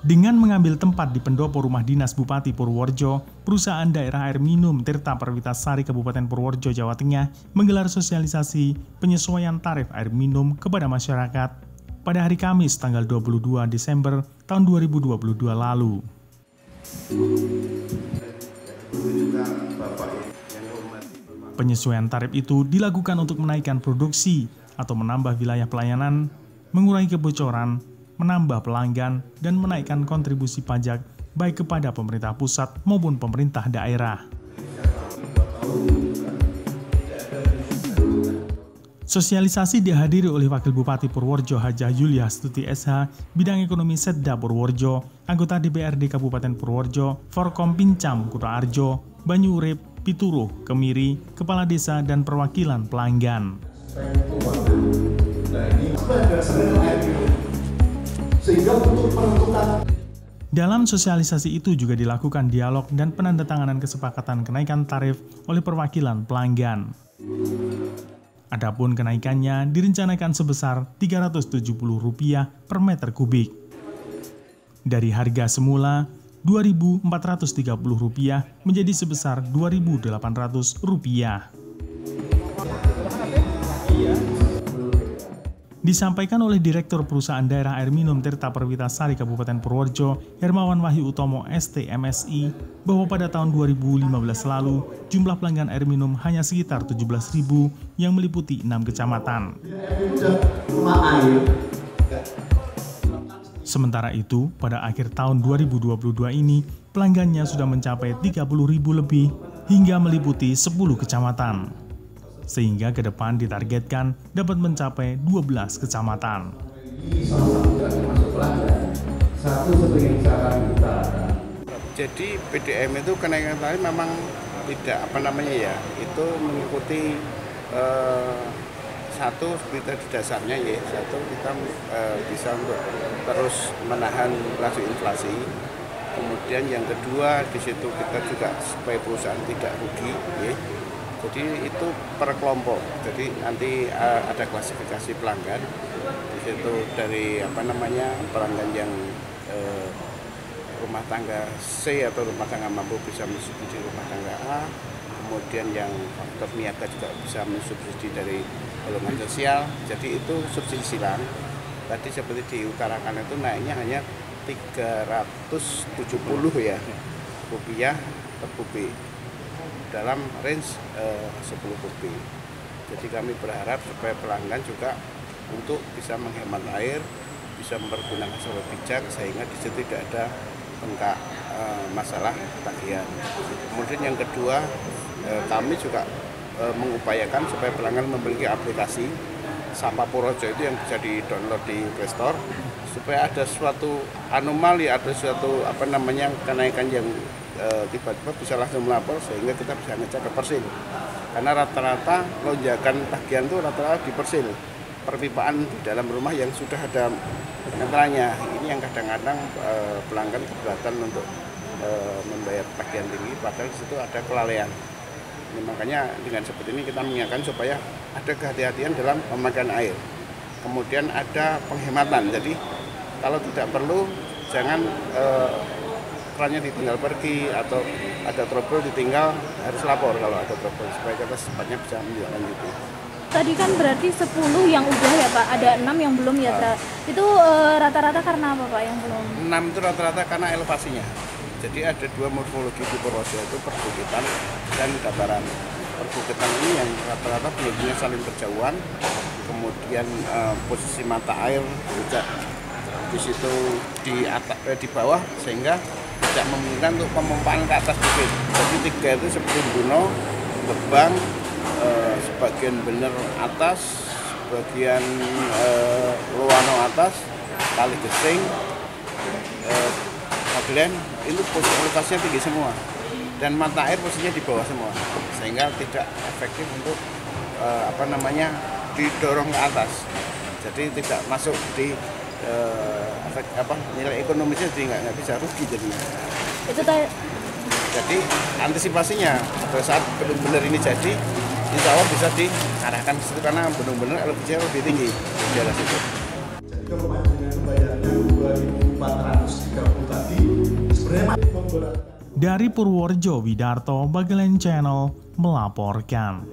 Dengan mengambil tempat di pendopo rumah dinas Bupati Purworejo, perusahaan daerah air minum Tirta Perwitasari Kabupaten Purworejo, Jawa Tengah menggelar sosialisasi penyesuaian tarif air minum kepada masyarakat pada hari Kamis tanggal 22 Desember tahun 2022 lalu. Penyesuaian tarif itu dilakukan untuk menaikkan produksi atau menambah wilayah pelayanan, mengurangi kebocoran, menambah pelanggan, dan menaikkan kontribusi pajak baik kepada pemerintah pusat maupun pemerintah daerah. Sosialisasi dihadiri oleh Wakil Bupati Purworejo Hajah Yulia Stuti SH, Bidang Ekonomi Setda Purworejo, anggota DPRD Kabupaten Purworejo, Forkom Pincam Kuta Arjo, Banyu Urip, Pituruh, Kemiri, Kepala Desa, dan perwakilan pelanggan. Dalam sosialisasi itu juga dilakukan dialog dan penandatanganan kesepakatan kenaikan tarif oleh perwakilan pelanggan. Adapun kenaikannya direncanakan sebesar Rp370 per meter kubik. Dari harga semula Rp2.430 menjadi sebesar Rp2.800. Disampaikan oleh Direktur Perusahaan Daerah Air Minum Tirta Perwitasari Kabupaten Purworejo, Hermawan Wahyu Utomo STMSI, bahwa pada tahun 2015 lalu, jumlah pelanggan air minum hanya sekitar 17.000 yang meliputi 6 kecamatan. Sementara itu, pada akhir tahun 2022 ini, pelanggannya sudah mencapai 30.000 lebih hingga meliputi 10 kecamatan. Sehingga ke depan ditargetkan dapat mencapai 12 kecamatan. Jadi PDM itu kenaikan tarif memang tidak itu mengikuti satu seperti di dasarnya kita bisa untuk terus menahan laju inflasi. Kemudian yang kedua di situ kita juga supaya perusahaan tidak rugi. Jadi itu per kelompok. Jadi nanti ada klasifikasi pelanggan. Di situ dari pelanggan yang rumah tangga C atau rumah tangga mampu bisa mensubsidi rumah tangga A. Kemudian yang faktor niaga juga bisa mensubsidi dari golongan sosial. Jadi itu subsidi silang. Tadi seperti diutarakan itu naiknya hanya Rp370 rupiah per kubik dalam range 10 kubik. Jadi kami berharap supaya pelanggan juga untuk bisa menghemat air, bisa mempergunakan secara bijak sehingga di situ tidak ada bengkak masalah tagihan. Kemudian yang kedua, kami juga mengupayakan supaya pelanggan memiliki aplikasi Sapa Purworejo itu yang bisa di-download di Play Store, supaya ada suatu anomali, ada suatu kenaikan yang tiba-tiba bisa langsung melapor sehingga kita bisa ngecek ke persil. Karena rata-rata lonjakan tagihan itu rata-rata di persil, perpipaan di dalam rumah yang sudah ada meteranya. Ini yang kadang-kadang pelanggan keberatan untuk membayar tagihan tinggi, padahal di situ ada kelalaian. Ini makanya dengan seperti ini kita mengingatkan supaya ada kehati-hatian dalam pemakaian air. Kemudian ada penghematan. Jadi kalau tidak perlu jangan kerannya ditinggal pergi atau ada trouble ditinggal, harus lapor kalau ada trouble supaya kita secepatnya bisa menindaklanjuti. Tadi kan berarti 10 yang udah ya Pak, ada 6 yang belum ya. Itu rata-rata karena apa Pak yang belum? 6 itu rata-rata karena elevasinya. Jadi ada 2 morfologi di Purworejo, itu perbukitan dan dataran. Perbukitan ini yang rata-rata benar-benar saling berjauhan, kemudian posisi mata air juga di situ di bawah sehingga tidak memungkinkan untuk pemompaan ke atas bukit. Jadi 3 itu seperti Buno, Gebang, sebagian bener atas, sebagian Luwano atas, Kali Gesing, Maglen, itu lokasinya tinggi semua. Dan mata air posisinya di bawah semua, sehingga tidak efektif untuk didorong ke atas. Jadi tidak masuk di nilai ekonomisnya, jadi nggak bisa rugi jadinya. Jadi antisipasinya pada saat benar-benar ini jadi, insya Allah bisa diarahkan ke situ karena benar-benar elevasinya lebih tinggi di daerah situ. Jadi kalau dengan bayarnya Rp2.430 Dari Purworejo, Widarto, Bagelen Channel melaporkan.